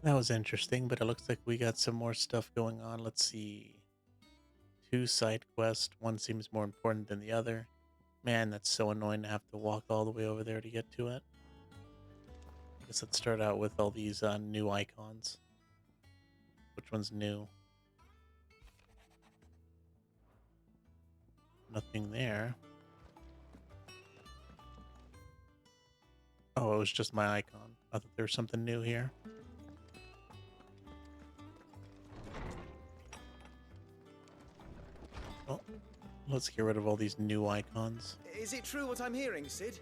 That was interesting, but it looks like we got some more stuff going on. Let's see. Two side quests. One seems more important than the other. Man, that's so annoying to have to walk all the way over there to get to it. I guess let's start out with all these new icons. Which one's new? Nothing there. Oh, it was just my icon. I thought there was something new here. Well, let's get rid of all these new icons. Is it true what I'm hearing, Sid?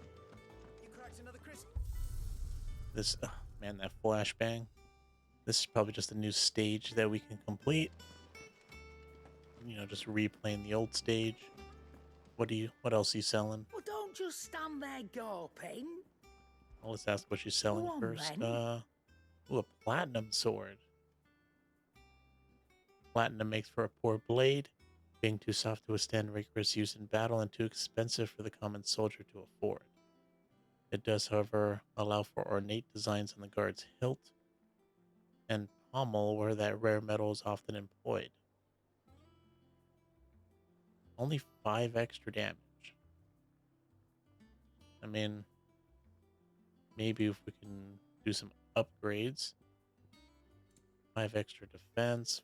You cracked another crystal? This, man, that flashbang. This is probably just a new stage that we can complete. You know, just replaying the old stage. What else are you selling? Well, don't just stand there gawping. Well, let's ask what she's selling Go on, first. then. Ooh, a platinum sword. Platinum makes for a poor blade, being too soft to withstand rigorous use in battle and too expensive for the common soldier to afford. It does, however, allow for ornate designs on the guard's hilt and pommel where that rare metal is often employed. Only 5 extra damage. I mean, maybe if we can do some upgrades. 5 extra defense,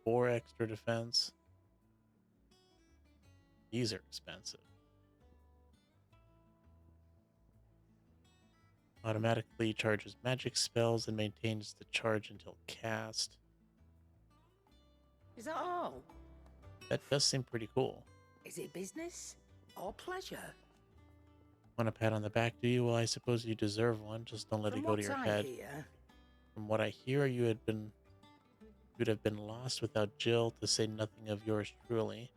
4 extra defense. These are expensive. Automatically charges magic spells and maintains the charge until cast. Is that all? That does seem pretty cool. Is it business or pleasure? Want a pat on the back, do you? Well, I suppose you deserve one. Just don't let From it go to what your I head. hear, From what I hear, you'd have been lost without Jill, to say nothing of yours truly.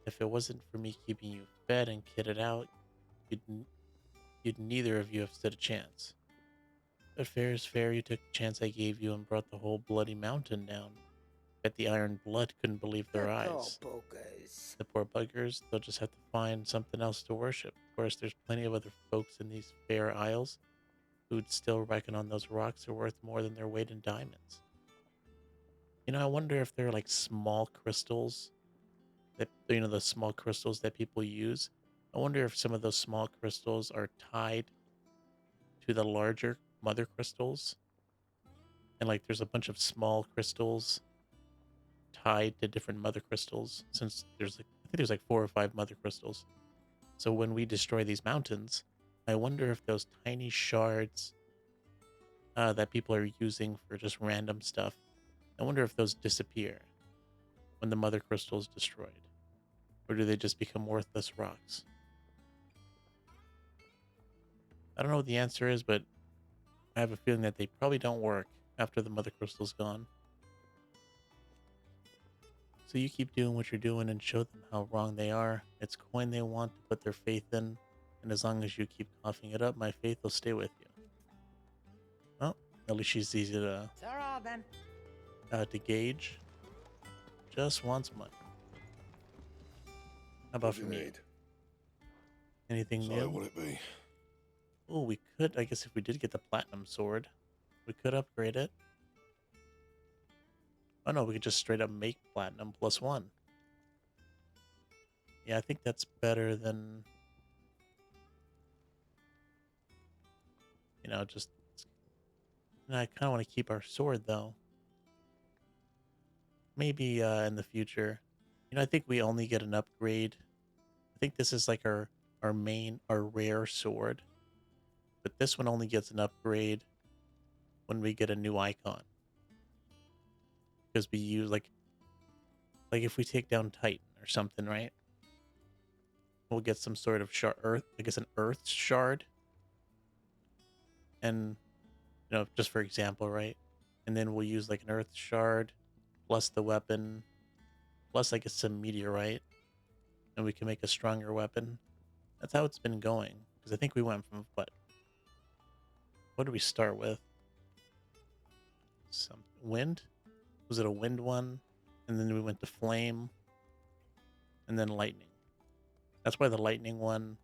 If it wasn't for me keeping you fed and kitted out, you'd neither of you have stood a chance. But fair is fair, you took the chance I gave you and brought the whole bloody mountain down. Bet the Iron Blood couldn't believe the their poor eyes. buggers. The poor buggers, they'll just have to find something else to worship. Of course, there's plenty of other folks in these fair isles who'd still reckon on those rocks are worth more than their weight in diamonds. You know, I wonder if they're like small crystals that, the small crystals that people use. I wonder if some of those small crystals are tied to the larger mother crystals. And like there's a bunch of small crystals tied to different mother crystals, since I think there's like 4 or 5 mother crystals. So when we destroy these mountains, I wonder if those tiny shards that people are using for just random stuff, I wonder if those disappear when the mother crystal is destroyed. Or do they just become worthless rocks? I don't know what the answer is, but I have a feeling that they probably don't work after the mother crystal's gone. So you keep doing what you're doing and show them how wrong they are. It's coin they want to put their faith in, and as long as you keep coughing it up, my faith will stay with you. Well, at least she's easy Ta-ra, then. to gauge. Just wants money. How about What do from you you? need? Anything So new? what it be? Oh, we could, I guess if we did get the platinum sword, we could upgrade it. Oh no, we could just straight up make platinum +1. Yeah, I think that's better than, just... I kind of want to keep our sword, though. Maybe in the future. I think we only get an upgrade. I think this is like our rare sword. But this one only gets an upgrade when we get a new icon. Because we use, like if we take down Titan or something, right? We'll get some sort of an earth shard. And, just for example, right? And then we'll use like an earth shard plus the weapon plus I guess some meteorite, and we can make a stronger weapon. That's how it's been going. Because I think we went from what did we start with? Some wind? Was it a wind one? And then we went to flame, and then lightning. That's why the lightning one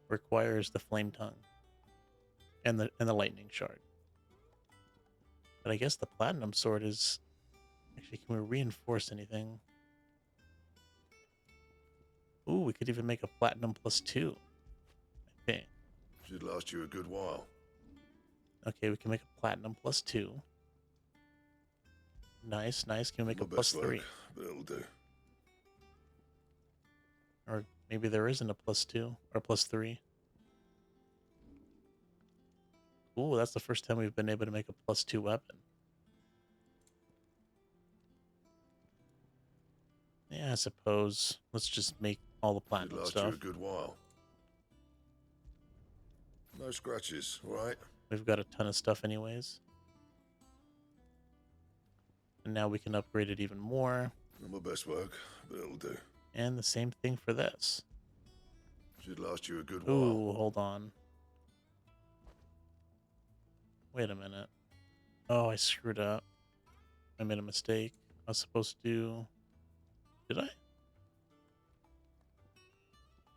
requires the flame tongue and the lightning shard. But I guess the platinum sword is... Actually, can we reinforce anything? Ooh, we could even make a platinum +2. I think. Should last you a good while. Okay, we can make a platinum +2. Nice, nice. Can we make a My best +3? work, but it'll do. Or maybe there isn't a +2 or +3. Ooh, that's the first time we've been able to make a +2 weapon. Yeah, I suppose. Let's just make all the Should platinum last you stuff. a good while. No scratches, all right? We've got a ton of stuff anyways. And now we can upgrade it even more. Not my best work, but it'll do. And the same thing for this. Should last you a good while. Ooh, hold on. Wait a minute. Oh, I screwed up. I made a mistake. I was supposed to... Did I?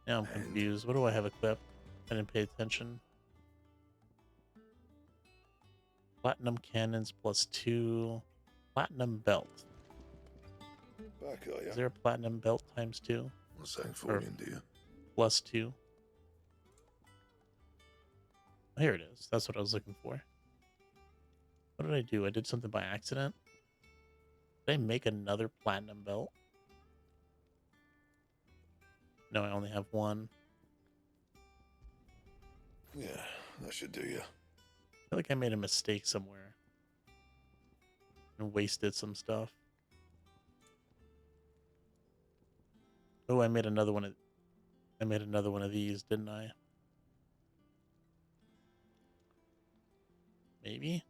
Now I'm confused. What do I have equipped? I didn't pay attention. Platinum cannons +2. Platinum belt. Back, are Is ya? there a platinum belt ×2? Not saying falling, do you? +2. Here it is. That's what I was looking for. What did I do? I did something by accident? Did I make another platinum belt? No, I only have one. Yeah, that should do you. I feel like I made a mistake somewhere. And wasted some stuff. Oh, I made another one of these, didn't I? Maybe?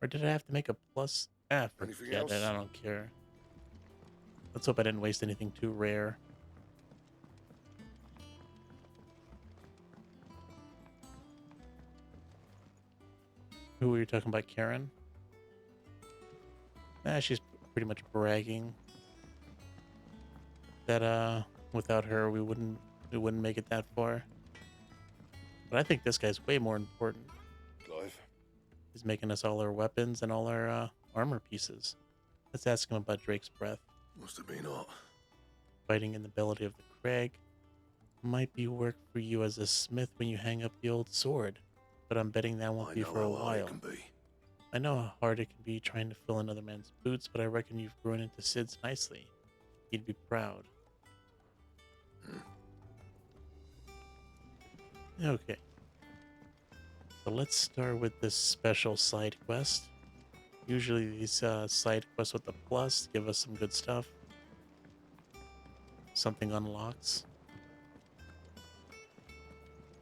Or did I have to make a plus? Ah, Anything forget it. else? I don't care. Let's hope I didn't waste anything too rare. Who were you talking about, Karen? She's pretty much bragging that without her we wouldn't make it that far. But I think this guy's way more important. Clive? He's making us all our weapons and all our armor pieces. Let's ask him about Drake's breath. Must have been hot. Fighting in the belly of the crag might be work for you as a smith when you hang up the old sword, but I'm betting that won't I be know for a how hard it while. can be. I know how hard it can be trying to fill another man's boots, but I reckon you've grown into Sid's nicely. He'd be proud. Okay. So let's start with this special side quest. Usually these side quests with the plus give us some good stuff. Something unlocks.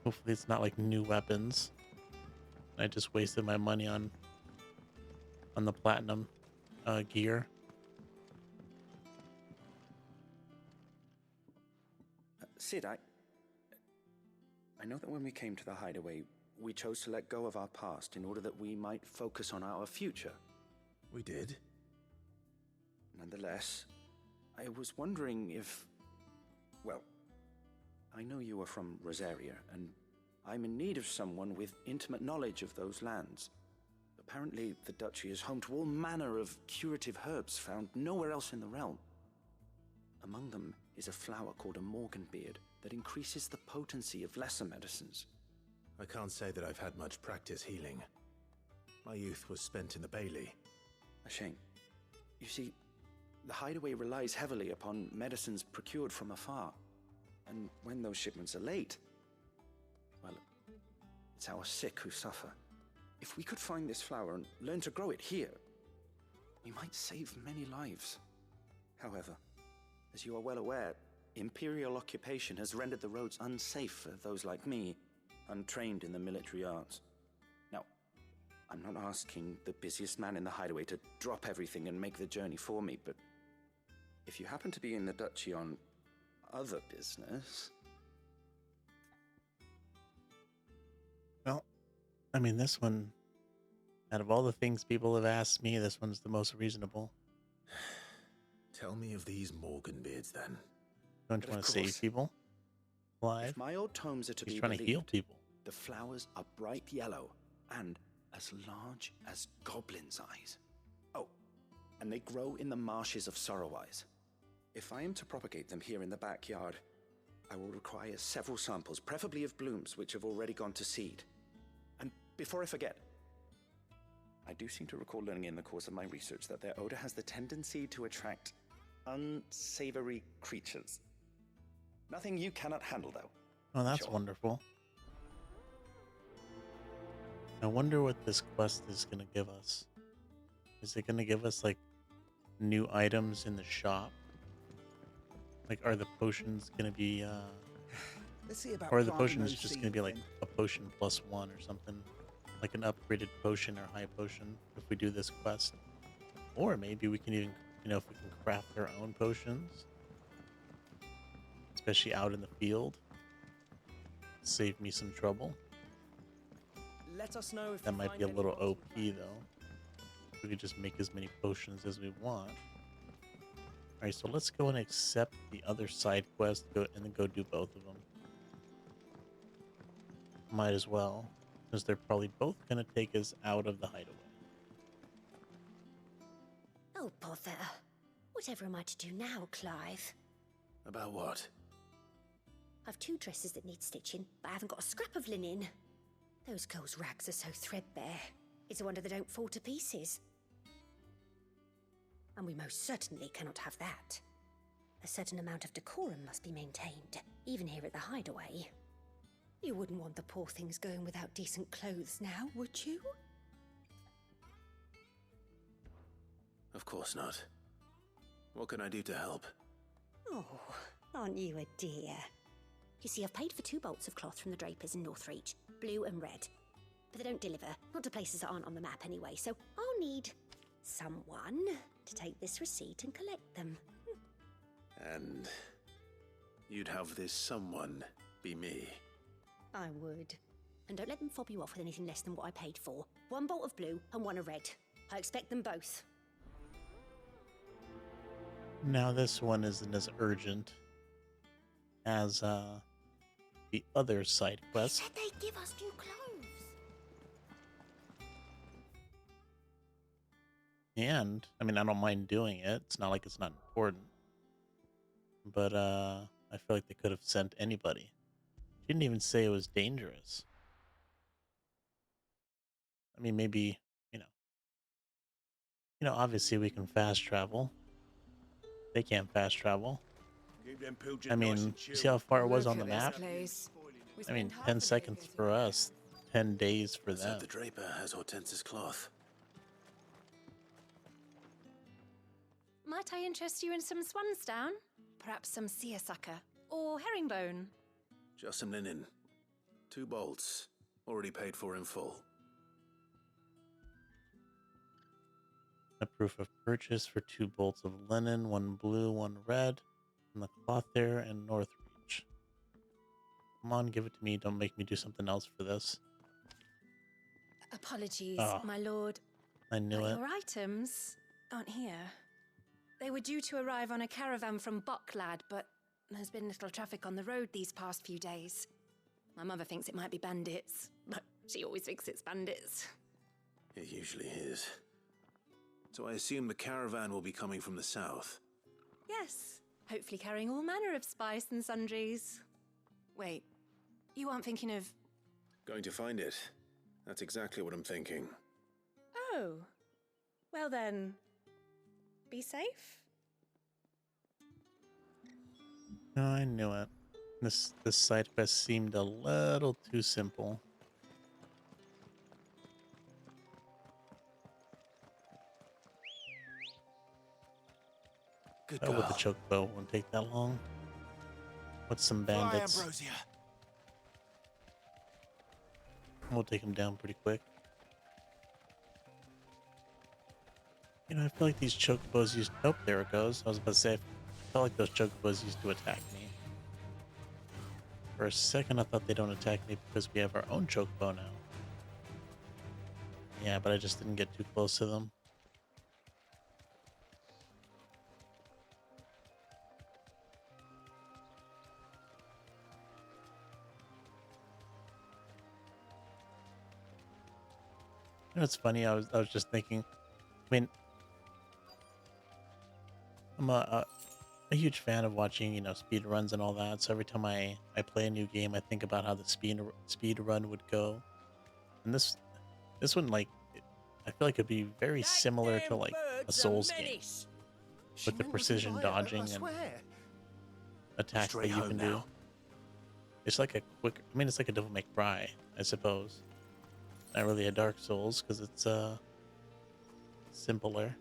Hopefully it's not like new weapons. I just wasted my money on the platinum gear. Sid, I know that when we came to the hideaway, we chose to let go of our past in order that we might focus on our future. We did. Nonetheless, I was wondering if... Well, I know you are from Rosaria, and I'm in need of someone with intimate knowledge of those lands. Apparently, the Duchy is home to all manner of curative herbs found nowhere else in the realm. Among them is a flower called a Morganbeard that increases the potency of lesser medicines. I can't say that I've had much practice healing. My youth was spent in the Bailey. A shame. You see, the hideaway relies heavily upon medicines procured from afar. And when those shipments are late, well, it's our sick who suffer. If we could find this flower and learn to grow it here, we might save many lives. However, as you are well aware, Imperial occupation has rendered the roads unsafe for those like me, untrained in the military arts. Now, I'm not asking the busiest man in the hideaway to drop everything and make the journey for me, but if you happen to be in the Duchy on other business... Well, I mean, this one, out of all the things people have asked me, this one's the most reasonable. Tell me of these Morganbeards, then. Don't you But want of to save course. people? Alive? If my old tomes are to He's be trying to heal believed, people. the flowers are bright yellow and as large as goblins' eyes. Oh, and they grow in the marshes of Sorrowise. If I am to propagate them here in the backyard, I will require several samples, preferably of blooms which have already gone to seed. And before I forget, I do seem to recall learning in the course of my research that their odor has the tendency to attract unsavory creatures. Nothing you cannot handle, though. Oh, that's Sure. wonderful. I wonder what this quest is going to give us. Is it going to give us, like, new items in the shop? Like, are the potions going to be, Let's see about or are the planting potions those just going to be, seeds like, then. a potion plus one or something? Like an upgraded potion or high potion if we do this quest. Or maybe we can even, if we can craft our own potions. Especially out in the field. Save me some trouble. Let us know if That you might find be a any little bottom OP though. We could just make as many potions as we want. Alright, so let's go and accept the other side quest and then go do both of them. Might as well, because they're probably both going to take us out of the hideaway. Oh, bother. Whatever am I to do now, Clive? About what? I've 2 dresses that need stitching, but I haven't got a scrap of linen. Those girls' rags are so threadbare. It's a wonder they don't fall to pieces. And we most certainly cannot have that. A certain amount of decorum must be maintained, even here at the hideaway. You wouldn't want the poor things going without decent clothes now, would you? Of course not. What can I do to help? Oh, aren't you a dear? You see, I've paid for 2 bolts of cloth from the drapers in Northreach, blue and red. But they don't deliver, not to places that aren't on the map anyway, so I'll need someone to take this receipt and collect them. And you'd have this someone be me. I would. And don't let them fob you off with anything less than what I paid for. 1 bolt of blue and 1 of red. I expect them both. Now this one isn't as urgent as the other side quest. Said they'd give us new clothes. And, I mean, I don't mind doing it. It's not like it's not important. But, I feel like they could have sent anybody. She didn't even say it was dangerous. I mean, maybe, obviously we can fast travel. They can't fast travel. I mean, see how far it was on the map? I mean, 10 seconds for us, 10 days for Let's them. hope the draper has Hortense's cloth. Might I interest you in some swansdown? Perhaps some seersucker or herringbone? Just some linen. 2 bolts. Already paid for in full. A proof of purchase for 2 bolts of linen, 1 blue, 1 red, from the cloth there and Northreach. Come on, give it to me. Don't make me do something else for this. Apologies, Oh. my lord. I knew But it. your items aren't here. They were due to arrive on a caravan from Bucklad, but there's been little traffic on the road these past few days. My mother thinks it might be bandits, but she always thinks it's bandits. It usually is. So I assume the caravan will be coming from the south. Yes, hopefully carrying all manner of spice and sundries. Wait, you aren't thinking of... Going to find it. That's exactly what I'm thinking. Oh, well then, be safe? No, I knew it. This side quest seemed a little too simple. Good Oh, with the chocobo won't take that long. What's some bandits? We'll take them down pretty quick. I feel like these chocobos used... Oh, there it goes. I was about to say, I felt like those chocobos used to attack me. For a second, I thought they don't attack me because we have our own chocobo now. Yeah, but I just didn't get too close to them. You know, it's funny. I was just thinking. I mean, I'm a huge fan of watching, speed runs and all that. So every time I play a new game, I think about how the speed run would go. And this one, like, I feel like it'd be very similar to like a Souls game with the Shipment was precision right, dodging I and swear. attacks that Straight you home can do. now. It's like a quick. I mean, it's like a Devil May Cry, I suppose. Not really a Dark Souls because it's simpler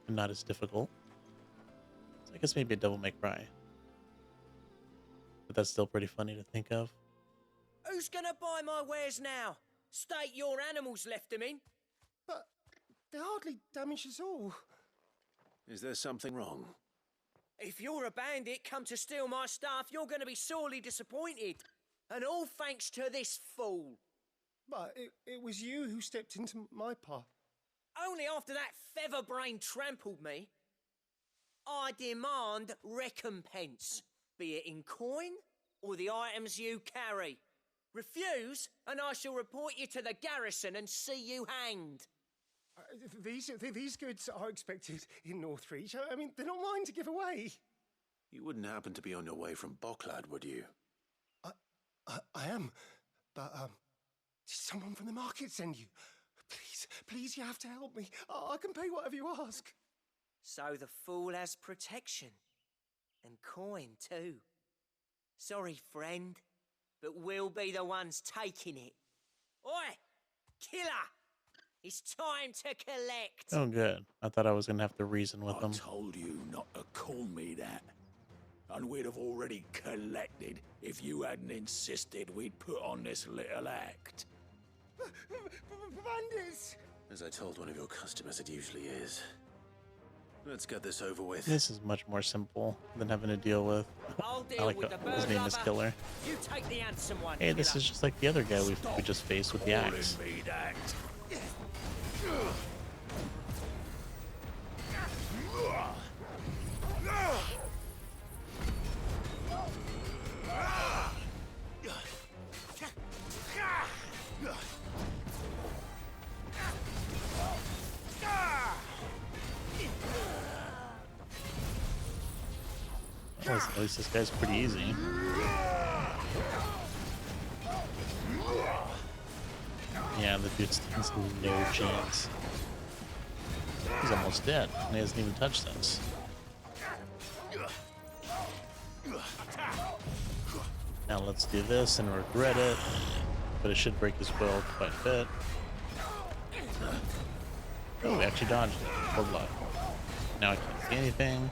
and not as difficult. So I guess maybe a Devil May Cry, but that's still pretty funny to think of. Who's gonna buy my wares now? State your animals left them in. But they hardly damaged us all. Is there something wrong? If you're a bandit come to steal my stuff, you're gonna be sorely disappointed. And all thanks to this fool. But it was you who stepped into my path. Only after that feather-brain trampled me. I demand recompense, be it in coin or the items you carry. Refuse, and I shall report you to the garrison and see you hanged. These goods are expected in Northreach. I mean, they're not mine to give away. You wouldn't happen to be on your way from Bocklad, would you? I am, but did someone from the market send you? Please, you have to help me. I can pay whatever you ask. So the fool has protection. And coin, too. Sorry, friend, but we'll be the ones taking it. Oi! Killer! It's time to collect! Oh, good. I thought I was gonna have to reason with I them. told you not to call me that. And we'd have already collected if you hadn't insisted we'd put on this little act. Bandits! As I told one of your customers, it usually is. Let's get this over with. This is much more simple than having to deal with. I'll I deal like with the his bird name is lover. Killer. You take the handsome one, Hey, this Killer. is just like the other guy we just faced with the Calling axe. me that. At least this guy's pretty easy. Yeah, the dude stands no chance. He's almost dead, and he hasn't even touched us. Now let's do this and regret it, but it should break his will quite a bit. Oh, we actually dodged it. Hold luck. Now I can't see anything.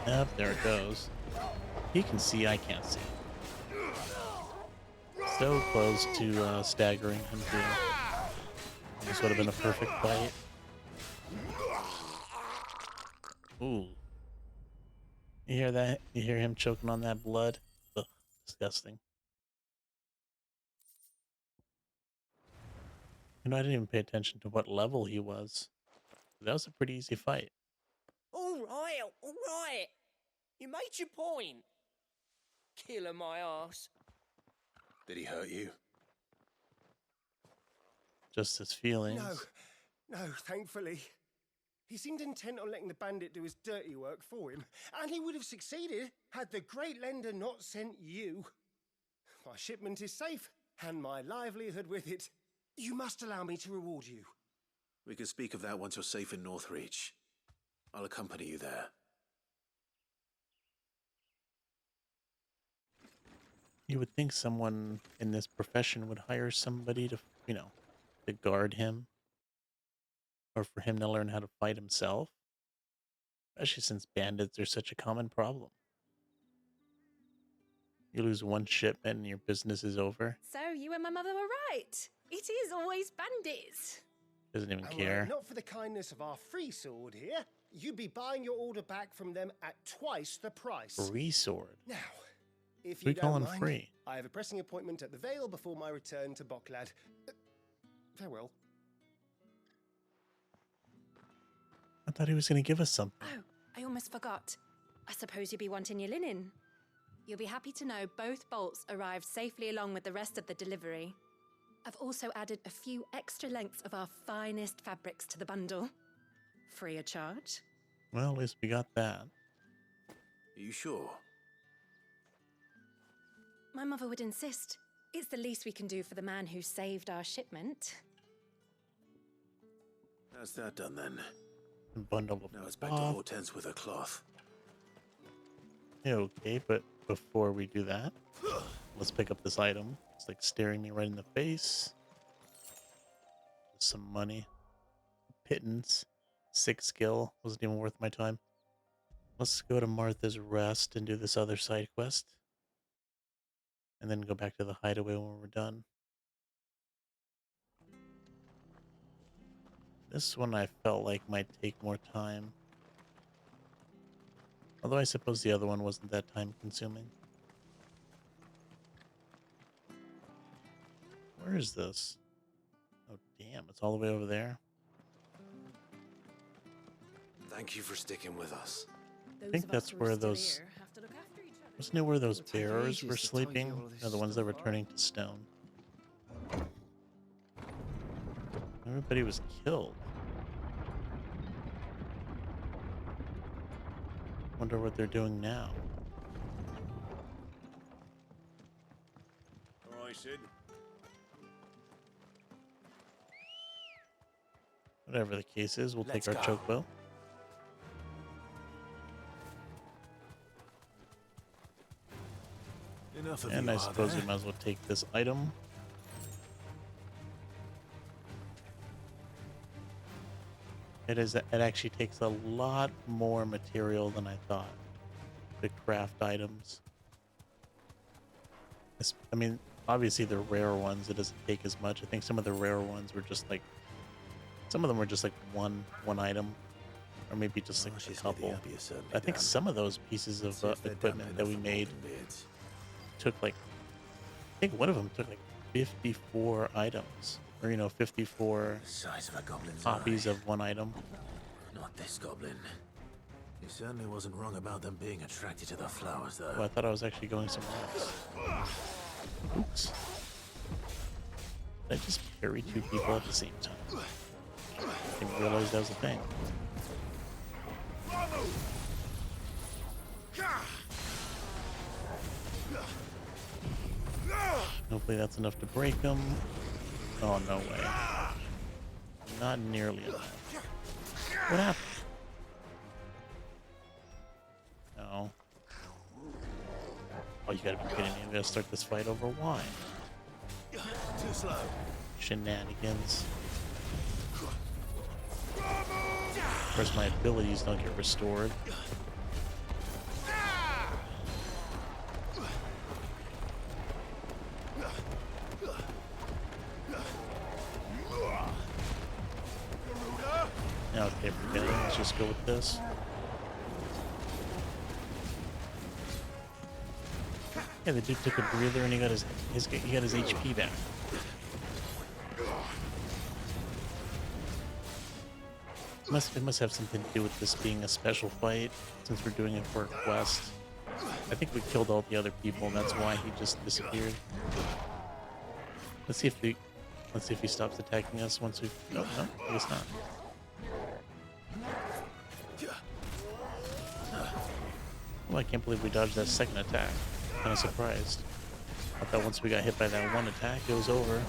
Yep, there it goes. He can see, I can't see. So close to staggering him too. This would have been a perfect fight. Ooh. You hear that? You hear him choking on that blood? Ugh, disgusting. I didn't even pay attention to what level he was. That was a pretty easy fight. All right. You made your point. Killer my ass. Did he hurt you? Just his feelings. No, thankfully. He seemed intent on letting the bandit do his dirty work for him, and he would have succeeded had the Great Lender not sent you. My shipment is safe, and my livelihood with it. You must allow me to reward you. We can speak of that once you're safe in Northreach. I'll accompany you there. You would think someone in this profession would hire somebody to, to guard him. Or for him to learn how to fight himself. Especially since bandits are such a common problem. You lose one shipment and your business is over. So you and my mother were right. It is always bandits. Doesn't even And care. not for the kindness of our free sword here. You'd be buying your order back from them at twice the price. Free sword. Now, if We you call don't him mind, free. I have a pressing appointment at the Vale before my return to Bocklad. Farewell. I thought he was going to give us something. Oh, I almost forgot. I suppose you'd be wanting your linen. You'll be happy to know both bolts arrived safely along with the rest of the delivery. I've also added a few extra lengths of our finest fabrics to the bundle. Free of charge. Well, at least we got that. Are you sure? My mother would insist. It's the least we can do for the man who saved our shipment. How's that done then? Bundle of Now it's back to cloth. Hortense with her cloth. Yeah, okay, but before we do that, let's pick up this item. It's like staring me right in the face. Some money. Pittance. 6 skill. Wasn't even worth my time. Let's go to Martha's Rest and do this other side quest. And then go back to the hideaway when we're done. This one I felt like might take more time. Although I suppose the other one wasn't that time consuming. Where is this? Oh damn, it's all the way over there. Thank you for sticking with us. I think that's where those... Wasn't it where those bearers were sleeping? No, the ones that were turning to stone. Everybody was killed. Wonder what they're doing now. All right, Sid. Whatever the case is, we'll Let's take our go. chokebill. Enough of And you, I suppose we there? might as well take this item. It actually takes a lot more material than I thought to craft items. I mean, obviously the rare ones, it doesn't take as much. I think some of the rare ones were just like, some of them were just like one item, or maybe just like Oh, a she's couple. near the Abbey, certainly I think damn. some of those pieces of See if they're damp equipment that enough we for made Golden Beards. took like, I think one of them took like 54 items, or 54 The size of a goblin's copies eye. of one item. Not this goblin. He certainly wasn't wrong about them being attracted to the flowers, though. Oh, I thought I was actually going somewhere else. Oops. Did I just parry 2 people at the same time? I didn't realize that was a thing. Hopefully that's enough to break them. Oh, no way. Not nearly enough. What happened? No. Oh, you gotta be kidding me. We gotta start this fight over wine. Too slow. Shenanigans. Of course, my abilities don't get restored. Okay, forget it. Let's just go with this. Yeah, the dude took a breather and he got his HP back. It must have something to do with this being a special fight, since we're doing it for a quest. I think we killed all the other people, and that's why he just disappeared. Let's see if he stops attacking us once we. No, I guess not. Well, I can't believe we dodged that second attack. Kind of surprised. I thought once we got hit by that one attack, it was over.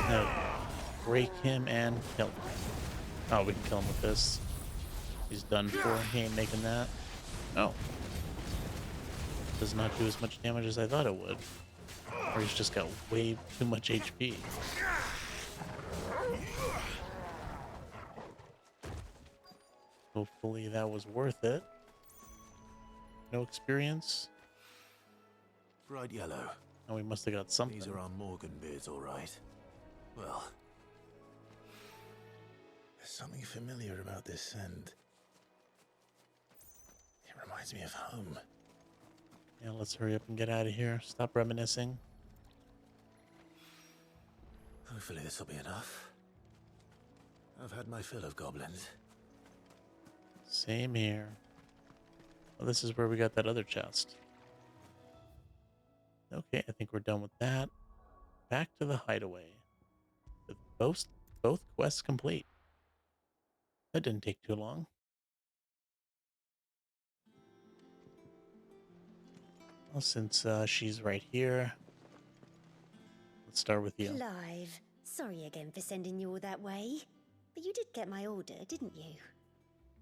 Now, break him and kill him. Oh, we can kill him with this. He's done for. He ain't making that. No. Does not do as much damage as I thought it would. Or he's just got way too much HP. Hopefully that was worth it. No experience. Bright yellow. And we must have got something. These are our Morgan beards, all right. Well, there's something familiar about this scent. It reminds me of home. Yeah, let's hurry up and get out of here. Stop reminiscing. Hopefully this will be enough. I've had my fill of goblins. Same here. Well, this is where we got that other chest. Okay, I think we're done with that. Back to the hideaway. With both quests complete. That didn't take too long. Well, since she's right here, let's start with you. Clive, sorry again for sending you all that way. But you did get my order, didn't you?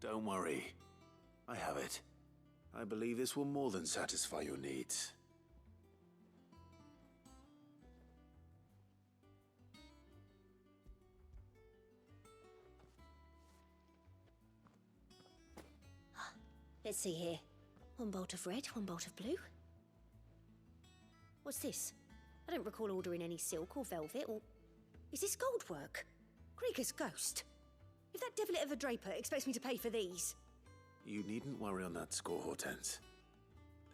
Don't worry. I have it. I believe this will more than satisfy your needs. Let's see here. One bolt of red, one bolt of blue. What's this? I don't recall ordering any silk or velvet or... Is this gold work? Krieger's ghost. If that devilet of a draper expects me to pay for these... You needn't worry on that score, Hortense.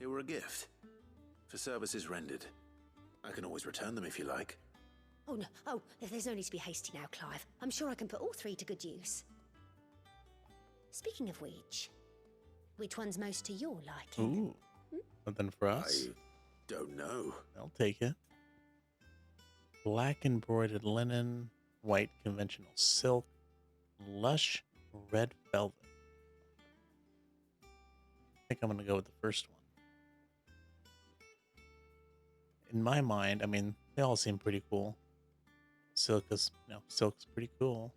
They were a gift. For services rendered. I can always return them if you like. Oh, no. Oh, there's no need to be hasty now, Clive. I'm sure I can put all three to good use. Speaking of which one's most to your liking? Ooh. Something for us? I don't know. I'll take it. Black embroidered linen, white conventional silk, lush red velvet. I think I'm going to go with the first one. In my mind, I mean, they all seem pretty cool. Silk's pretty cool.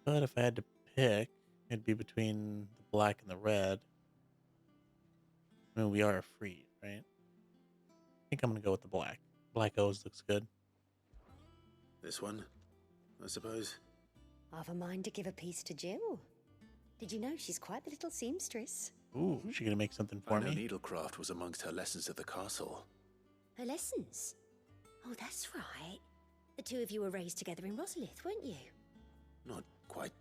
But if I had to pick, it'd be between the black and the red. I mean, we are free, right? I think I'm going to go with the black. Black always looks good. This one, I suppose. I've a mind to give a piece to Jill. Did you know she's quite the little seamstress? Ooh, is she going to make something for I know me? needlecraft was amongst her lessons at the castle. Her lessons? Oh, that's right. The two of you were raised together in Rosalith, weren't you? Not quite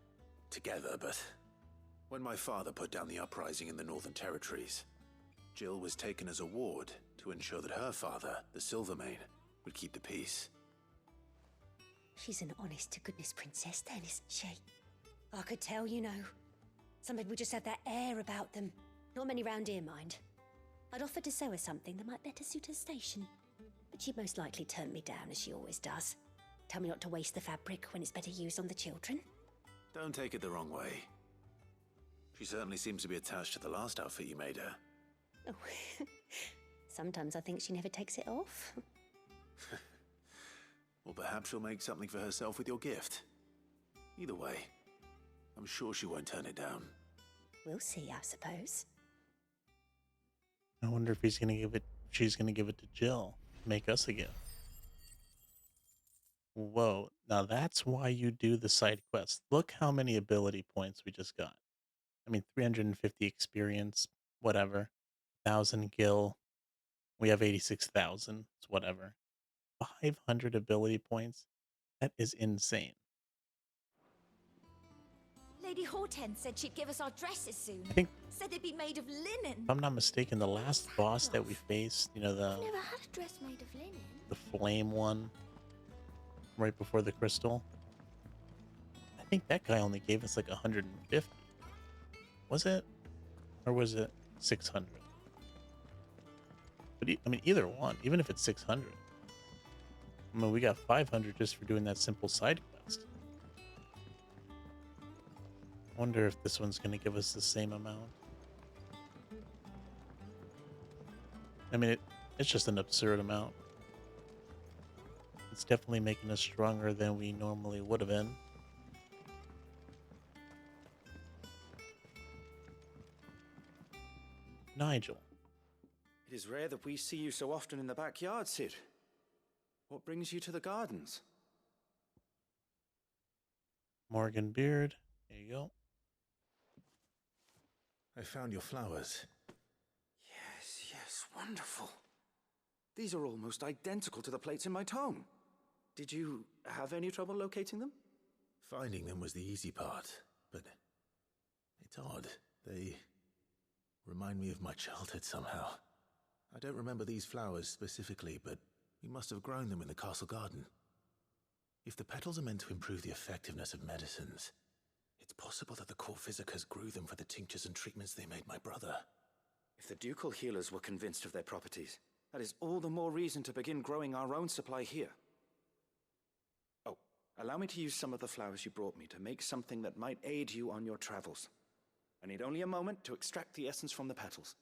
together, but when my father put down the uprising in the Northern Territories, Jill was taken as a ward to ensure that her father, the Silvermane, would keep the peace. She's an honest-to-goodness princess then, isn't she? I could tell, you know. Some people just have that air about them. Not many round here, mind. I'd offered to sew her something that might better suit her station. But she'd most likely turn me down, as she always does. Tell me not to waste the fabric when it's better used on the children. Don't take it the wrong way. She certainly seems to be attached to the last outfit you made her. Oh, sometimes I think she never takes it off. Or perhaps she'll make something for herself with your gift. Either way, I'm sure she won't turn it down. We'll see, I suppose. I wonder if she's going to give it to Jill. Make us a gift. Whoa. Now that's why you do the side quest. Look how many ability points we just got. I mean, 350 experience, whatever. 1,000 gil. We have 86,000. It's whatever. 500 ability points. That is insane. Lady Hortense said she'd give us our dresses soon. I think, Said they'd be made of linen. if I'm not mistaken, the last boss that we faced, you know, I've never had a dress made of linen. the flame one, right before the crystal. I think that guy only gave us like 150. Was it? Or was it 600? But I mean, either one, even if it's 600. I mean, we got 500 just for doing that simple side quest. I wonder if this one's going to give us the same amount. I mean, it's just an absurd amount. It's definitely making us stronger than we normally would have been. Nigel. It is rare that we see you so often in the backyard, Cid. What brings you to the gardens? Morgan Beard. There you go. I found your flowers. Yes, wonderful. These are almost identical to the plates in my tome. Did you have any trouble locating them? Finding them was the easy part, but it's odd. They remind me of my childhood somehow. I don't remember these flowers specifically, but we must have grown them in the castle garden. If the petals are meant to improve the effectiveness of medicines, it's possible that the court physicers grew them for the tinctures and treatments they made my brother. If the ducal healers were convinced of their properties, that is all the more reason to begin growing our own supply here. Oh, allow me to use some of the flowers you brought me to make something that might aid you on your travels. I need only a moment to extract the essence from the petals.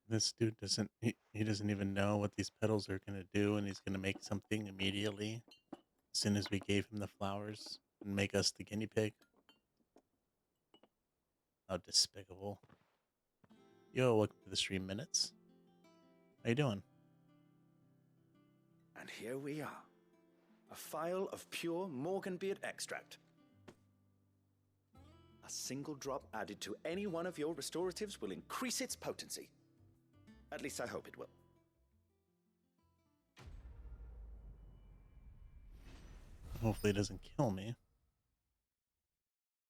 This dude doesn't, he doesn't even know what these petals are going to do, and he's going to make something immediately as soon as we gave him the flowers and make us the guinea pig. How despicable. Yo, welcome to the stream minutes. How you doing? And here we are. A phial of pure Morganbeard extract. A single drop added to any one of your restoratives will increase its potency. At least I hope it will. Hopefully it doesn't kill me.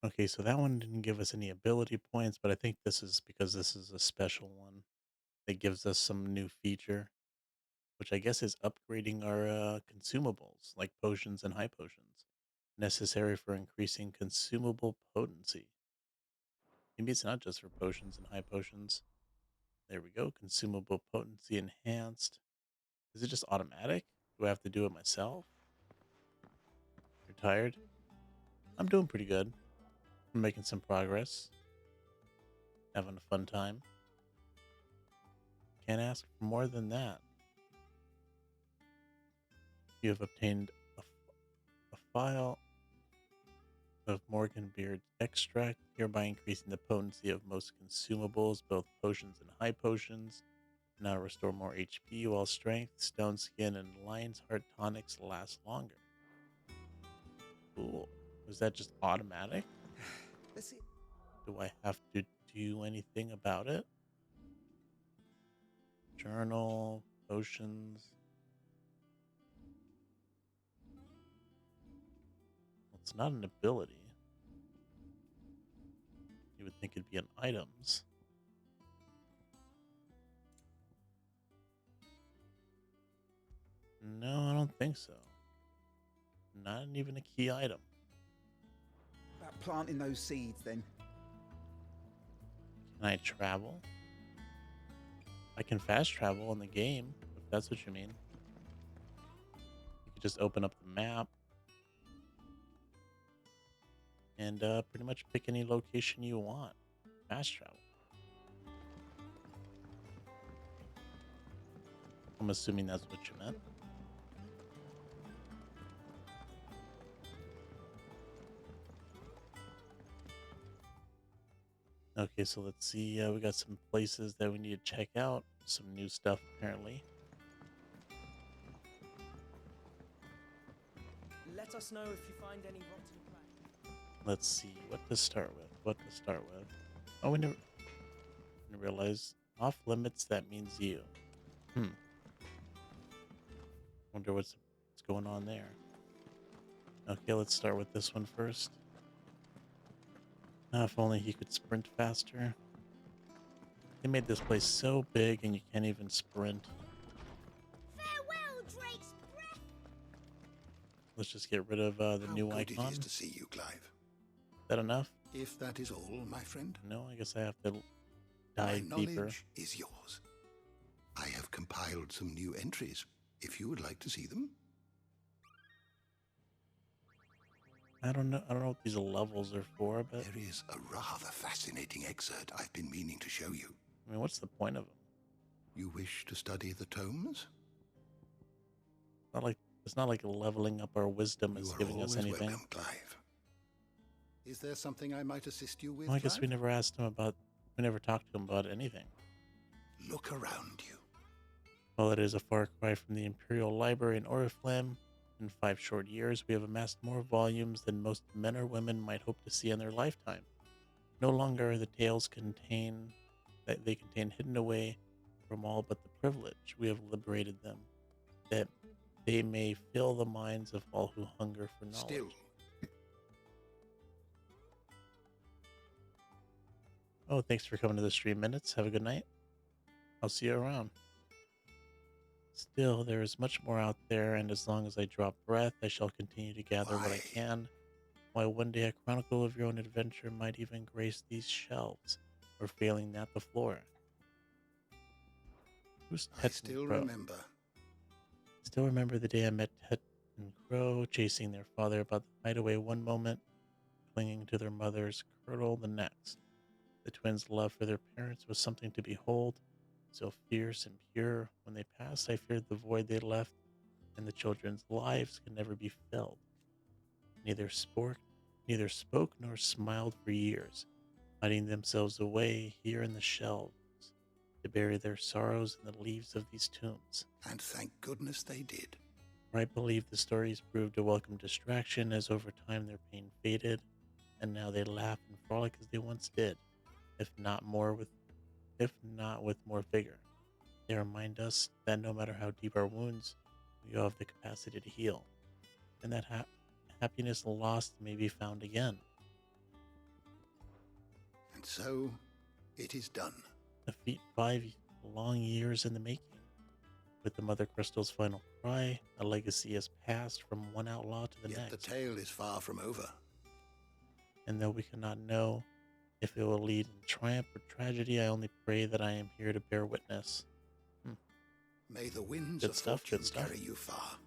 Okay, so that one didn't give us any ability points, but I think this is because this is a special one that gives us some new feature, which I guess is upgrading our consumables, like potions and high potions, necessary for increasing consumable potency. Maybe it's not just for potions and high potions. There we go, consumable potency enhanced. Is it just automatic? Do I have to do it myself? You're tired? I'm doing pretty good. I'm making some progress. Having a fun time. Can't ask for more than that. You have obtained a file of Morganbeard extract, hereby increasing the potency of most consumables, both potions and high potions. Now restore more HP while strength, stone skin, and lion's heart tonics last longer. Cool. Was that just automatic? Let's see. Do I have to do anything about it? Journal, potions. Well, it's not an ability. You would think it'd be an items. No, I don't think so. Not even a key item. About planting those seeds, then. Can I travel? I can fast travel in the game, if that's what you mean. You could just open up the map and pretty much pick any location you want. Fast travel. I'm assuming that's what you meant. Okay, so let's see. We got some places that we need to check out. Some new stuff, apparently. Let us know if you find any rotten plants. Let's see. What to start with? What to start with? Oh, we never didn't realize. Off limits, that means you. Wonder what's going on there. Okay, let's start with this one first. If only he could sprint faster. They made this place so big and you can't even sprint. Farewell, Drake's breath! Let's just get rid of the How new good icon. it is to see you, Clive. Is that enough? If that is all, my friend, No, I guess I have to my dive deeper. knowledge is yours. I have compiled some new entries, if you would like to see them. I don't know what these levels are for, but There is a rather fascinating excerpt I've been meaning to show you. I mean, what's the point of them? You wish to study the tomes? It's not like leveling up our wisdom You is are giving us always anything. welcome, Clive. Is there something I might assist you with, Well, I guess we Clive? never talked to him about anything. Look around you. While it is a far cry from the Imperial Library in Oriflamme, in 5 short years we have amassed more volumes than most men or women might hope to see in their lifetime. No longer are the tales they contain hidden away from all but the privileged. We have liberated them, that they may fill the minds of all who hunger for knowledge. Still, Oh, thanks for coming to the stream minutes. Have a good night. I'll see you around. Still, there is much more out there, and as long as I draw breath, I shall continue to gather what I can. Why, one day a chronicle of your own adventure might even grace these shelves, or failing that, the floor. Who's I Tet still and Crow? remember. Still remember the day I met Tet and Crow chasing their father about the hideaway one moment, clinging to their mother's girdle the next. The twins' love for their parents was something to behold, so fierce and pure. When they passed, I feared the void they left, and the children's lives could never be filled. Neither spoke nor smiled for years, hiding themselves away here in the shelves to bury their sorrows in the leaves of these tombs. And thank goodness they did. For I believe the stories proved a welcome distraction as over time their pain faded, and now they laugh and frolic as they once did, if not with more vigor. They remind us that no matter how deep our wounds, we all have the capacity to heal, and that happiness lost may be found again. And so, it is done. A feat 5 long years in the making. With the Mother Crystal's final cry, a legacy has passed from one outlaw to the Yet next. the tale is far from over. And though we cannot know if it will lead in triumph or tragedy, I only pray that I am here to bear witness. May the winds Good of stuff, fortune good stuff. carry you far.